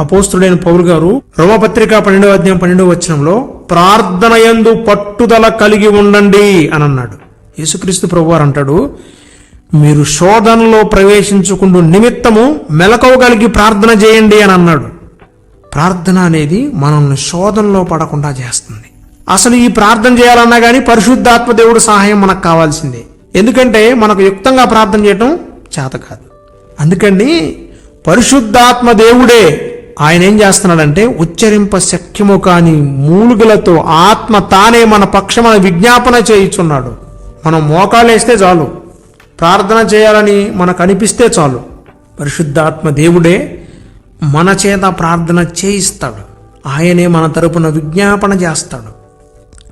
అపోస్తుడైన పౌలు గారు రోమపత్రిక 12వ అధ్యాయం 12వ వచనంలో ప్రార్థన యందు పట్టుదల కలిగి ఉండండి అని అన్నాడు. యేసుక్రీస్తు ప్రభువారు అంటాడు, మీరు శోధనలో ప్రవేశించుకుంటూ నిమిత్తము మెలకువ కలిగి ప్రార్థన చేయండి అని అన్నాడు. ప్రార్థన అనేది మనల్ని శోధనలో పడకుండా చేస్తుంది. అసలు ఈ ప్రార్థన చేయాలన్నా కానీ పరిశుద్ధాత్మ దేవుడు సహాయం మనకు కావాల్సిందే. ఎందుకంటే మనకు యుక్తంగా ప్రార్థన చేయటం చేత కాదు. అందుకని పరిశుద్ధాత్మ దేవుడే ఆయన ఏం చేస్తున్నాడంటే ఉచ్చరింప శక్యము కాని మూలుగులతో ఆత్మ తానే మన పక్షమున విజ్ఞాపన చేయుచున్నాడు. మనం మోకాలేస్తే చాలు, ప్రార్థన చేయాలని మనకు అనిపిస్తే చాలు, పరిశుద్ధాత్మ దేవుడే మన చేత ప్రార్థన చేయిస్తాడు. ఆయనే మన తరపున విజ్ఞాపన చేస్తాడు.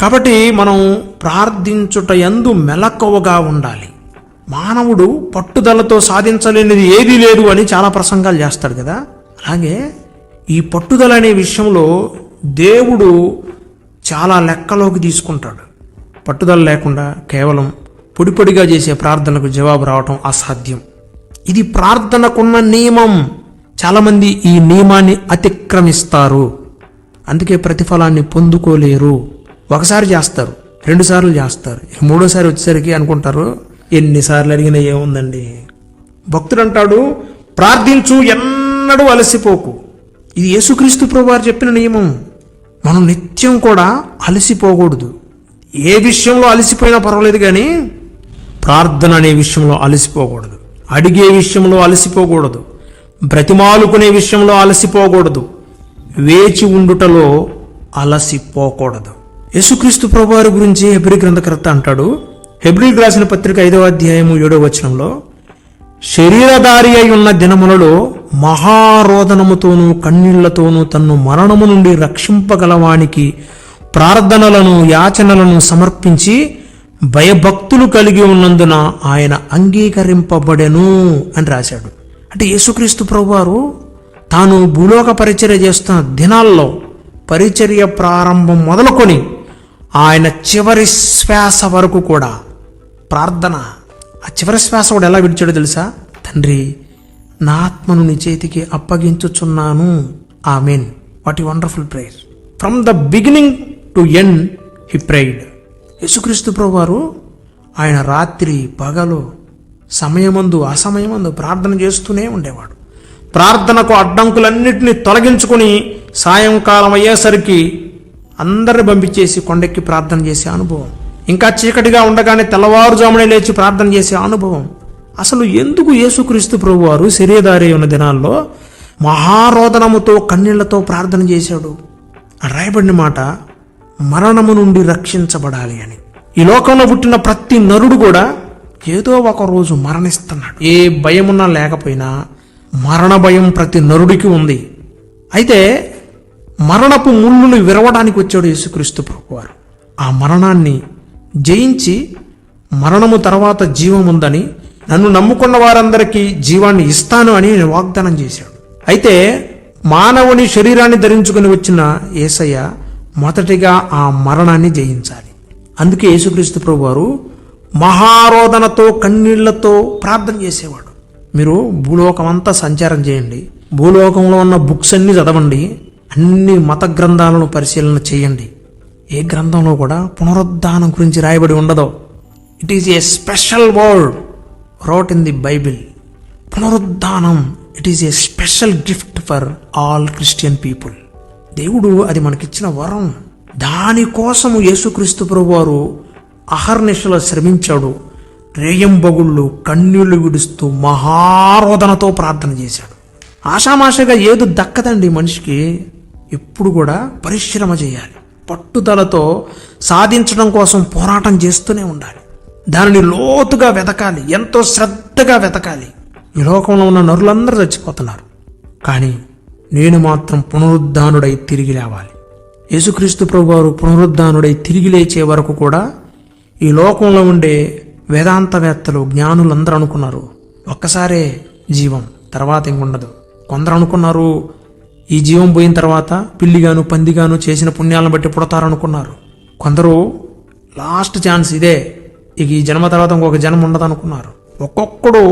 కాబట్టి మనం ప్రార్థించుట యందు మెలకువగా ఉండాలి. మానవుడు పట్టుదలతో సాధించలేనిది ఏదీ లేదు అని చాలా ప్రసంగాలు చేస్తాడు కదా. అలాగే ఈ పట్టుదల అనే విషయంలో దేవుడు చాలా లెక్కలోకి తీసుకుంటాడు. పట్టుదల లేకుండా కేవలం పొడిపొడిగా చేసే ప్రార్థనకు జవాబు రావటం అసాధ్యం. ఇది ప్రార్థనకున్న నియమం. చాలామంది ఈ నియమాన్ని అతిక్రమిస్తారు, అందుకే ప్రతిఫలాన్ని పొందుకోలేరు. ఒకసారి చేస్తారు, 2 సార్లు చేస్తారు, 3వ సారి వచ్చేసరికి అనుకుంటారు ఎన్నిసార్లు అడిగినా ఏముందండి. భక్తుడు అంటాడు, ప్రార్థించు, ఎన్నడూ అలసిపోకు. ఇది యేసుక్రీస్తు ప్రభువారు చెప్పిన నియమం. మనం నిత్యం కూడా అలసిపోకూడదు. ఏ విషయంలో అలసిపోయినా పర్వాలేదు, కానీ ప్రార్థన అనే విషయంలో అలసిపోకూడదు. అడిగే విషయంలో అలసిపోకూడదు. బ్రతిమాలుకునే విషయంలో అలసిపోకూడదు. వేచి ఉండుటలో అలసిపోకూడదు. యేసుక్రీస్తు ప్రభువారి గురించి హెబ్రీ గ్రంథకర్త అంటాడు, హెబ్రీకి రాసిన పత్రిక 5వ అధ్యాయము 7వ వచనంలో, శరీరధారి అయి ఉన్న దినములలో మహారోదనముతోనూ కన్నీళ్లతోనూ తన్ను మరణము నుండి రక్షింపగలవానికి ప్రార్థనలను యాచనలను సమర్పించి భయభక్తులు కలిగి ఉన్నందున ఆయన అంగీకరింపబడెను అని రాశాడు. అంటే యేసుక్రీస్తు ప్రభువారు తాను భూలోక పరిచర్య చేస్తున్న దినాల్లో పరిచర్య ప్రారంభం మొదలుకొని ఆయన చివరి శ్వాస వరకు కూడా ప్రార్థన. ఆ చివరి శ్వాస కూడా ఎలా విడిచాడో తెలుసా? తండ్రి, నా ఆత్మను నీ చేతికి అప్పగించుచున్నాను, amen. What a wonderful prayer. From the beginning to end he prayed. యేసుక్రీస్తు ప్రభువారు ఆయన రాత్రి పగలు సమయమందు అసమయమందు ప్రార్థన చేస్తూనే ఉండేవాడు. ప్రార్థనకు అడ్డంకులన్నింటినీ తొలగించుకుని సాయంకాలం అయ్యేసరికి అందరిని పంపించేసి కొండెక్కి ప్రార్థన చేసే అనుభవం, ఇంకా చీకటిగా ఉండగానే తెల్లవారుజామునే లేచి ప్రార్థన చేసే అనుభవం. అసలు ఎందుకు యేసుక్రీస్తు ప్రభువారు శరీరధారి ఉన్న దినాల్లో మహారోదనముతో కన్నీళ్లతో ప్రార్థన చేశాడు? రాయబడిన మాట మరణము నుండి రక్షించబడాలి అని. ఈ లోకంలో పుట్టిన ప్రతి నరుడు కూడా ఏదో ఒక రోజు మరణిస్తున్నాడు. ఏ భయమున్నా లేకపోయినా మరణ భయం ప్రతి నరుడికి ఉంది. అయితే మరణపు ముళ్ళును విరవడానికి వచ్చాడు యేసుక్రీస్తు ప్రభువారు. ఆ మరణాన్ని జయించి మరణము తర్వాత జీవం ఉందని, నన్ను నమ్ముకున్న వారందరికీ జీవాన్ని ఇస్తాను అని వాగ్దానం చేశాడు. అయితే మానవుని శరీరాన్ని ధరించుకుని వచ్చిన యేసయ్య మొదటిగా ఆ మరణాన్ని జయించాలి. అందుకే యేసుక్రీస్తు ప్రభువారు మహారోదనతో కన్నీళ్లతో ప్రార్థన చేసేవాడు. మీరు భూలోకం అంతా సంచారం చేయండి, భూలోకంలో ఉన్న బుక్స్ అన్ని చదవండి, అన్ని మత గ్రంథాలను పరిశీలన చేయండి. ఏ గ్రంథంలో కూడా పునరుద్ధానం గురించి రాయబడి ఉండదో. It is a special word wrote in the Bible. పునరుద్ధానం, it is a special gift for all Christian people. దేవుడు అది మనకిచ్చిన వరం. దానికోసము యేసుక్రీస్తు ప్రభువారు అహర్నిశలో శ్రమించాడు. రేయంబగుళ్ళు కన్నీళ్లు విడుస్తూ మహారోదనతో ప్రార్థన చేశాడు. ఆషామాషగా ఏదో దక్కదండి మనిషికి. ఎప్పుడు కూడా పరిశ్రమ చేయాలి, పట్టుదలతో సాధించడం కోసం పోరాటం చేస్తూనే ఉండాలి. దానిని లోతుగా వెతకాలి, ఎంతో శ్రద్ధగా వెతకాలి. ఈ లోకంలో ఉన్న నరులందరూ చచ్చిపోతున్నారు, కానీ నేను మాత్రం పునరుద్ధానుడై తిరిగి లేవాలి. యేసుక్రీస్తు ప్రభువారు పునరుద్ధానుడై తిరిగి లేచే వరకు కూడా ఈ లోకంలో ఉండే వేదాంతవేత్తలు జ్ఞానులందరూ అనుకున్నారు ఒక్కసారే జీవం, తర్వాత ఇంకొండదు. కొందరు అనుకున్నారు ఈ జీవం పోయిన తర్వాత పిల్లిగాను పందిగాను చేసిన పుణ్యాలను బట్టి పుడతారనుకున్నారు. కొందరు లాస్ట్ ఛాన్స్ ఇదే, ఇక ఈ జన్మ తర్వాత ఇంకొక జన్మ ఉండదు అనుకున్నారు. ఒక్కొక్కడు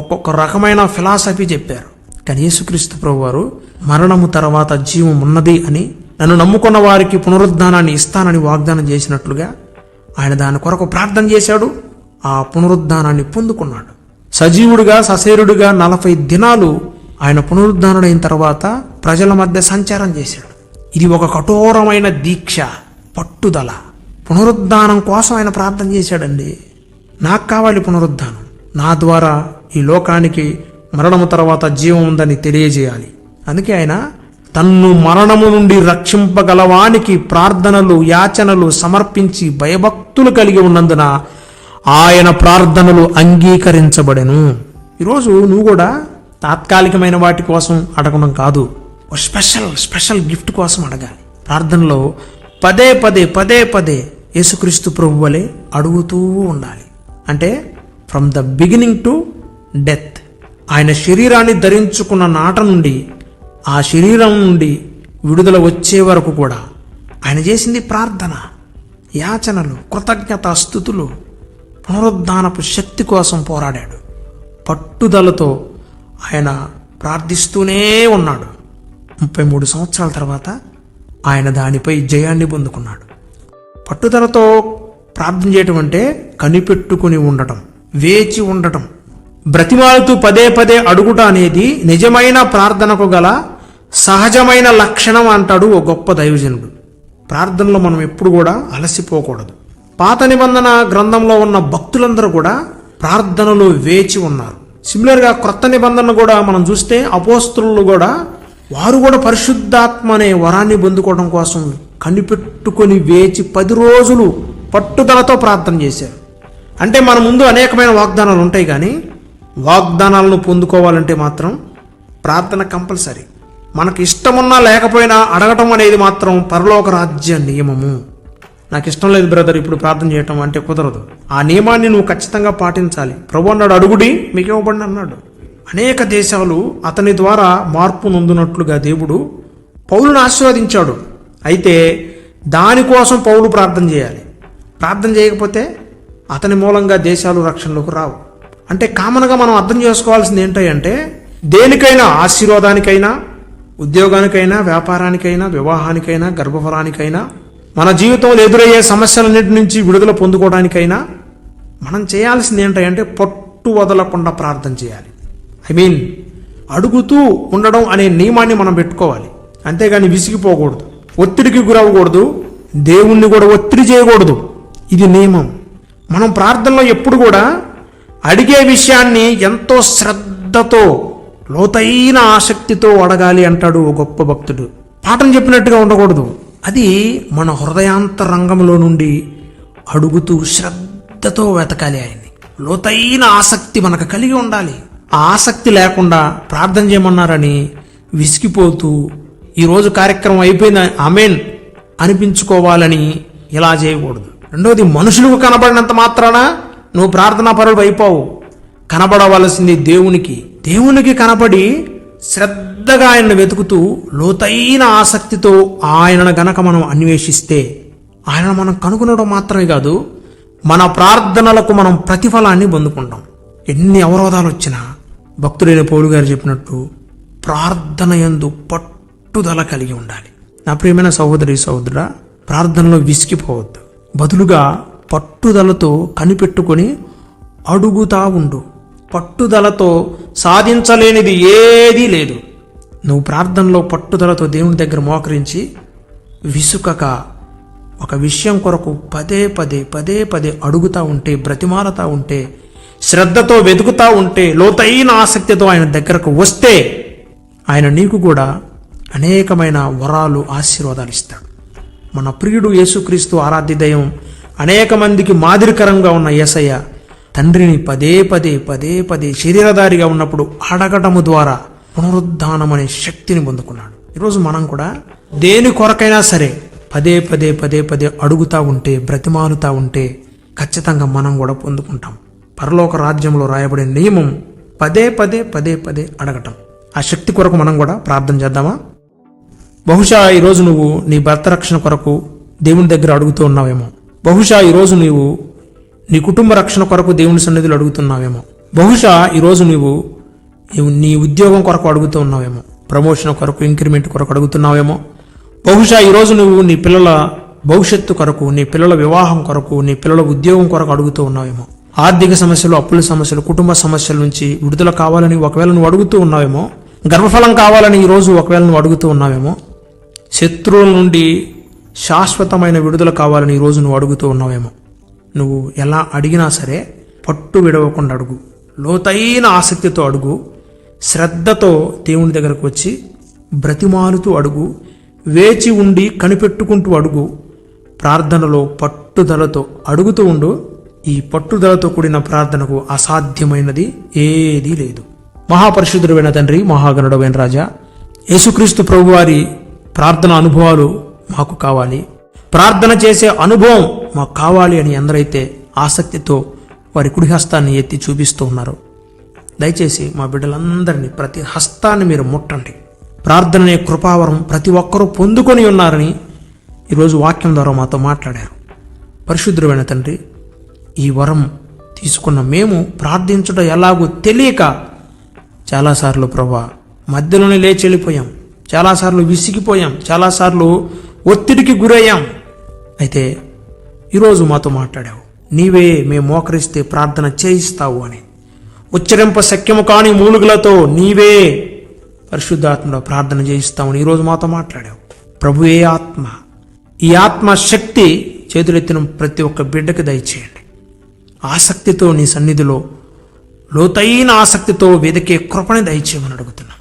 ఒక్కొక్క రకమైన ఫిలాసఫీ చెప్పారు. కానీ యేసుక్రీస్తు ప్రభువారు మరణము తర్వాత జీవం ఉన్నది అని, నన్ను నమ్ముకున్న వారికి పునరుద్ధానాన్ని ఇస్తానని వాగ్దానం చేసినట్లుగా ఆయన దాని కొరకు ప్రార్థన చేశాడు. ఆ పునరుద్ధానాన్ని పొందుకున్నాడు. సజీవుడిగా సశరీరుడిగా 40 దినాలు ఆయన పునరుద్ధానుడైన తర్వాత ప్రజల మధ్య సంచారం చేశాడు. ఇది ఒక కఠోరమైన దీక్ష, పట్టుదల. పునరుద్ధానం కోసం ఆయన ప్రార్థన చేశాడండి. నాకు కావాలి పునరుద్ధానం, నా ద్వారా ఈ లోకానికి మరణము తర్వాత జీవం ఉందని తెలియజేయాలి. అందుకే ఆయన తన్ను మరణము నుండి రక్షింపగలవానికి ప్రార్థనలు యాచనలు సమర్పించి భయభక్తులు కలిగి ఉన్నందున ఆయన ప్రార్థనలు అంగీకరించబడెను. ఈరోజు నువ్వు కూడా తాత్కాలికమైన వాటి కోసం అడగడం కాదు, ఒక స్పెషల్ గిఫ్ట్ కోసం అడగాలి. ప్రార్థనలో పదే పదే యేసుక్రీస్తు ప్రభు వలె అడుగుతూ ఉండాలి. అంటే from the beginning to death, ఆయన శరీరాన్ని ధరించుకున్న నాట నుండి ఆ శరీరం నుండి విడుదల వచ్చే వరకు కూడా ఆయన చేసింది ప్రార్థన, యాచనలు, కృతజ్ఞత స్తుతులు. పునరుద్ధానపు శక్తి కోసం పోరాడాడు. పట్టుదలతో ఆయన ప్రార్థిస్తూనే ఉన్నాడు. 33 సంవత్సరాల తర్వాత ఆయన దానిపై జయాన్ని పొందుకున్నాడు. పట్టుదలతో ప్రార్థన చేయటం అంటే కనిపెట్టుకుని ఉండటం, వేచి ఉండటం, బ్రతిమాలుతూ పదే అడుగుట అనేది నిజమైన ప్రార్థనకు గల సహజమైన లక్షణం అంటాడు ఓ గొప్ప దైవజనుడు. ప్రార్థనలో మనం ఎప్పుడు కూడా అలసిపోకూడదు. పాత నిబంధన గ్రంథంలో ఉన్న భక్తులందరూ కూడా ప్రార్థనలో వేచి ఉన్నారు. సిమిలర్గా క్రొత్త నిబంధన కూడా మనం చూస్తే అపోస్తలులు కూడా వారు కూడా పరిశుద్ధాత్మ అనే వరాన్ని పొందుకోవడం కోసం కనిపెట్టుకొని వేచి 10 రోజులు పట్టుదలతో ప్రార్థన చేశారు. అంటే మన ముందు అనేకమైన వాగ్దానాలు ఉంటాయి, కానీ వాగ్దానాలను పొందుకోవాలంటే మాత్రం ప్రార్థన కంపల్సరీ. మనకు ఇష్టమున్నా లేకపోయినా అడగటం అనేది మాత్రం పరలోక రాజ్య నియమము. నాకు ఇష్టం లేదు బ్రదర్ ఇప్పుడు ప్రార్థన చేయటం అంటే కుదరదు. ఆ నియమాన్ని నువ్వు ఖచ్చితంగా పాటించాలి. ప్రభు అన్నాడు, అడుగుడి మీకు ఇవ్వబడి అన్నాడు. అనేక దేశాలు అతని ద్వారా మార్పు నొందినట్లుగా దేవుడు పౌలును ఆశీర్వదించాడు. అయితే దానికోసం పౌలు ప్రార్థన చేయాలి. ప్రార్థన చేయకపోతే అతని మూలంగా దేశాలు రక్షణలోకి రావు. అంటే కామన్గా మనం అర్థం చేసుకోవాల్సింది ఏంటంటే, దేనికైనా, ఆశీర్వాదానికైనా, ఉద్యోగానికైనా, వ్యాపారానికైనా, వివాహానికైనా, గర్భఫలానికైనా, మన జీవితంలో ఎదురయ్యే సమస్యలన్నిటి నుంచి విడుదల పొందుకోవడానికైనా మనం చేయాల్సింది ఏంటంటే పట్టు వదలకుండా ప్రార్థన చేయాలి. అడుగుతూ ఉండడం అనే నియమాన్ని మనం పెట్టుకోవాలి. అంతేగాని విసిగిపోకూడదు, ఒత్తిడికి గురవ్వకూడదు, దేవుణ్ణి కూడా ఒత్తిడి చేయకూడదు. ఇది నియమం. మనం ప్రార్థనలో ఎప్పుడు కూడా అడిగే విషయాన్ని ఎంతో శ్రద్ధతో లోతైన ఆసక్తితో అడగాలి అంటాడు ఓ గొప్ప భక్తుడు. పాఠం చెప్పినట్టుగా ఉండకూడదు. అది మన హృదయాంతరంగంలో నుండి అడుగుతూ శ్రద్ధతో వెతకాలి. ఆయన్ని లోతైన ఆసక్తి మనకు కలిగి ఉండాలి. ఆ ఆసక్తి లేకుండా ప్రార్థన చేయమన్నారని విసిగిపోతూ ఈరోజు కార్యక్రమం అయిపోయింది ఆమేన్ అనిపించుకోవాలని ఇలా చేయకూడదు. రెండవది, మనుషులకు కనబడినంత మాత్రాన నువ్వు ప్రార్థనా పరుడు అయిపోవు. కనబడవలసింది దేవునికి కనబడి శ్రద్ధగా ఆయనను వెతుకుతూ లోతైన ఆసక్తితో ఆయనను గనక మనం అన్వేషిస్తే ఆయనను మనం కనుగొనడం మాత్రమే కాదు, మన ప్రార్థనలకు మనం ప్రతిఫలాన్ని పొందుకుంటాం. ఎన్ని అవరోధాలు వచ్చినా భక్తుడైన పౌలు గారు చెప్పినట్టు ప్రార్థన యందు పట్టుదల కలిగి ఉండాలి. నా ప్రియమైన సహోదరి సహోదరుడా, ప్రార్థనలో విసిగిపోవద్దు. బదులుగా పట్టుదలతో కనిపెట్టుకొని అడుగుతా ఉండు. పట్టుదలతో సాధించలేనిది ఏదీ లేదు. నువ్వు ప్రార్థనలో పట్టుదలతో దేవుని దగ్గర మోకరించి విసుకక ఒక విషయం కొరకు పదే అడుగుతా ఉంటే, బ్రతిమాలతా ఉంటే, శ్రద్ధతో వెతుకుతా ఉంటే, లోతైన ఆసక్తితో ఆయన దగ్గరకు వస్తే ఆయన నీకు కూడా అనేకమైన వరాలు, ఆశీర్వాదాలు ఇస్తాడు. మన ప్రియుడు యేసుక్రీస్తు ఆరాధ్య దైవం, అనేక మందికి మాదిరికరంగా ఉన్న యేసయ్య తండ్రిని పదే శరీరధారిగా ఉన్నప్పుడు అడగటము ద్వారా పునరుద్ధానం అనే శక్తిని పొందుకున్నాడు. ఈరోజు మనం కూడా దేని కొరకైనా సరే పదే అడుగుతా ఉంటే, బ్రతిమాలుతా ఉంటే ఖచ్చితంగా మనం కూడా పొందుకుంటాం. పరలోక రాజ్యంలో రాయబడిన నియమం పదే అడగటం. ఆ శక్తి కొరకు మనం కూడా ప్రార్థన చేద్దామా? బహుశా ఈరోజు నువ్వు నీ భర్త రక్షణ కొరకు దేవుని దగ్గర అడుగుతూ ఉన్నావేమో. బహుశా ఈరోజు నీవు నీ కుటుంబ రక్షణ కొరకు దేవుని సన్నిధిలో అడుగుతున్నావేమో. బహుశా ఈరోజు నీవు నీ ఉద్యోగం కొరకు అడుగుతూ ఉన్నావేమో, ప్రమోషన్ కొరకు, ఇంక్రిమెంట్ కొరకు అడుగుతున్నావేమో. బహుశా ఈరోజు నువ్వు నీ పిల్లల భవిష్యత్తు కొరకు, నీ పిల్లల వివాహం కొరకు, నీ పిల్లల ఉద్యోగం కొరకు అడుగుతూ ఉన్నావేమో. ఆర్థిక సమస్యలు, అప్పుల సమస్యలు, కుటుంబ సమస్యల నుంచి విడుదల కావాలని ఒకవేళ నువ్వు అడుగుతూ ఉన్నావేమో. గర్భఫలం కావాలని ఈరోజు ఒకవేళ నువ్వు అడుగుతూ ఉన్నావేమో. శత్రువుల నుండి శాశ్వతమైన విడుదల కావాలని ఈరోజు నువ్వు అడుగుతూ ఉన్నావేమో. నువ్వు ఎలా అడిగినా సరే పట్టు విడవకుండా అడుగు, లోతైన ఆసక్తితో అడుగు, శ్రద్ధతో దేవుని దగ్గరకు వచ్చి బ్రతిమాలుతూ అడుగు, వేచి ఉండి కనిపెట్టుకుంటూ అడుగు, ప్రార్థనలో పట్టుదలతో అడుగుతూ ఉండు. ఈ పట్టుదలతో కూడిన ప్రార్థనకు అసాధ్యమైనది ఏదీ లేదు. మహాపరిశుద్ధుడైన తండ్రి, మహాగణుడైన రాజా, యేసుక్రీస్తు ప్రభువారి ప్రార్థన అనుభవాలు మాకు కావాలి, ప్రార్థన చేసే అనుభవం మాకు కావాలి అని ఎందరైతే ఆసక్తితో వారి కుడి హస్తాన్ని ఎత్తి చూపిస్తూ ఉన్నారు, దయచేసి మా బిడ్డలందరినీ ప్రతి హస్తాన్ని మీరు ముట్టండి. ప్రార్థననే కృపావరం ప్రతి ఒక్కరూ పొందుకొని ఉన్నారని ఈరోజు వాక్యం ద్వారా మాతో మాట్లాడారు. పరిశుద్ధుడైన తండ్రి, ఈ వరం తీసుకున్న మేము ప్రార్థించడం ఎలాగో తెలియక చాలాసార్లు ప్రభా మధ్యలోనే లేచి వెళ్ళిపోయాం, చాలాసార్లు విసిగిపోయాం, చాలాసార్లు ఒత్తిడికి గురయ్యాం. అయితే ఈరోజు మాతో మాట్లాడావు, నీవే మేము మోకరిస్తే ప్రార్థన చేయిస్తావు అని. ఉచ్చరింప శక్యము కాని మూలుగులతో నీవే పరిశుద్ధాత్మలో ప్రార్థన చేయిస్తామని ఈరోజు మాతో మాట్లాడావు. ప్రభువే ఆత్మ, ఈ ఆత్మ శక్తి చేతులెత్తిన ప్రతి ఒక్క బిడ్డకి దయచేయండి. ఆసక్తితో నీ సన్నిధిలో లోతైన ఆసక్తితో వెదికే కృపని దయచేయమని అడుగుతున్నాం.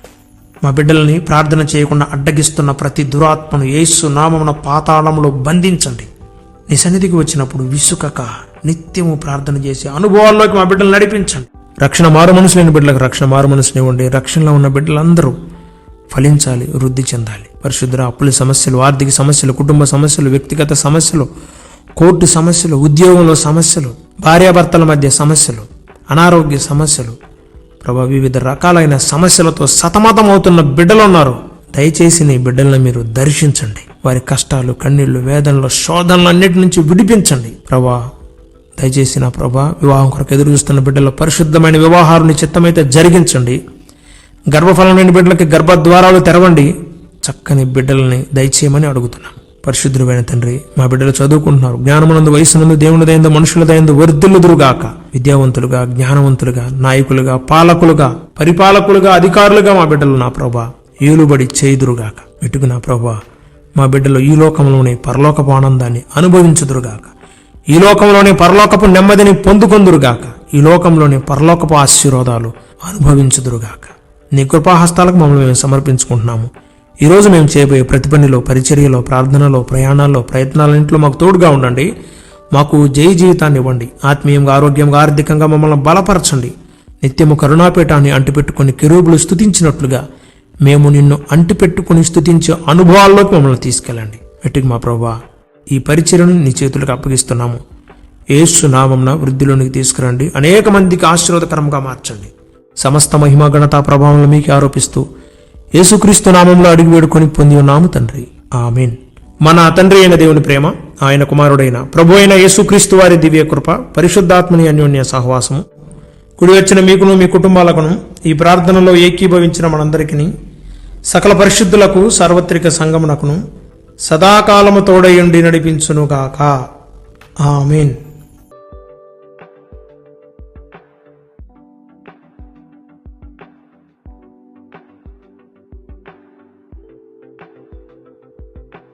మా బిడ్డలని ప్రార్థన చేయకుండా అడ్డగిస్తున్న ప్రతి దురాత్మను యేసు నామమున పాతాళంలో బంధించండి. నీ సన్నిధికి వచ్చినప్పుడు విసుకక నిత్యము ప్రార్థన చేసే అనుభవాల్లోకి మా బిడ్డలు నడిపించండి. రక్షణ మారు మనసు లేని బిడ్డలకు రక్షణ మారు మనసుని ఇవ్వండి. రక్షణలో ఉన్న బిడ్డలందరూ ఫలించాలి, వృద్ధి చెందాలి. పరిశుద్ధ అప్పుల సమస్యలు, ఆర్థిక సమస్యలు, కుటుంబ సమస్యలు, వ్యక్తిగత సమస్యలు, కోర్టు సమస్యలు, ఉద్యోగంలో సమస్యలు, భార్యాభర్తల మధ్య సమస్యలు, అనారోగ్య సమస్యలు, ప్రభా వివిధ రకాలైన సమస్యలతో సతమతమవుతున్న బిడ్డలు ఉన్నారు. దయచేసి నీ బిడ్డలను మీరు దర్శించండి. వారి కష్టాలు, కన్నీళ్లు, వేదనలు, శోధనలు అన్నిటి నుంచి విడిపించండి. ప్రభా దయచేసి నా ప్రభా వివాహం కొరకు ఎదురు చూస్తున్న బిడ్డల పరిశుద్ధమైన వివాహాన్ని చిత్తమైతే జరిగించండి. గర్భఫలం లేని బిడ్డలకి గర్భద్వారాలు తెరవండి. చక్కని బిడ్డలని దయచేయమని అడుగుతున్నాం. పరిశుద్ధుడైన తండ్రి, మా బిడ్డలు చదువుకుంటున్నారు, జ్ఞానమునందు, వయసునందు, దేవుని దయందు, మనుషుల దయందు వర్ధిల్లుదురుగాక. విద్యావంతులుగా, జ్ఞానవంతులుగా, నాయకులుగా, పాలకులుగా, పరిపాలకులుగా, అధికారులుగా మా బిడ్డలు నా ప్రభా ఏలుబడి చేయుదురుగాక. మెట్టుకు నా ప్రభా మా బిడ్డలు ఈ లోకంలోనే పరలోకపు ఆనందాన్ని అనుభవించుదురుగాక. ఈ లోకంలోనే పరలోకపు నెమ్మదిని పొందుకొందురుగాక. ఈ లోకంలోనే పరలోకపు ఆశీర్వాదాలు అనుభవించుదురుగాక. నీ కృపాహస్తాలకు మమ్మల్ని మేము సమర్పించుకుంటున్నాము. ఈరోజు మేము చేయబోయే ప్రతి పనిలో, పరిచర్యలో, ప్రార్థనలో, ప్రయాణాల్లో, ప్రయత్నాలన్నింటిలో మాకు తోడుగా ఉండండి. మాకు జయ జీవితాన్ని ఇవ్వండి. ఆత్మీయంగా, ఆరోగ్యంగా, ఆర్థికంగా మమ్మల్ని బలపరచండి. నిత్యము కరుణాపీఠాన్ని అంటిపెట్టుకుని కెరూబులు స్తుతించినట్లుగా మేము నిన్ను అంటిపెట్టుకుని స్తుతించే అనుభవాల్లోకి మమ్మల్ని తీసుకెళ్ళండి. వెటికి మా ప్రభువా ఈ పరిచర్యను నీ చేతులకు అప్పగిస్తున్నాము. యేసు నామమున వృద్ధిలోనికి తీసుకురండి. అనేక మందికి ఆశీర్వాదకరంగా మార్చండి. సమస్త మహిమ, ఘనత, ప్రభావంలో మీకు ఆరోపిస్తూ యేసుక్రీస్తు నామంలో అడిగి వేడుకొని పొంది ఉన్నాము తండ్రి, ఆమేన్. మన తండ్రి అయిన దేవుని ప్రేమ, ఆయన కుమారుడైన ప్రభు అయిన యేసుక్రీస్తు వారి దివ్య కృప, పరిశుద్ధాత్మని అన్యోన్య సహవాసము కుడి వచ్చిన మీకును మీ కుటుంబాలకును ఈ ప్రార్థనలో ఏకీభవించిన మనందరికీ, సకల పరిశుద్ధులకు, సార్వత్రిక సంగమునకును సదాకాలము తోడయుండి నడిపించునుగాక. ఆమేన్.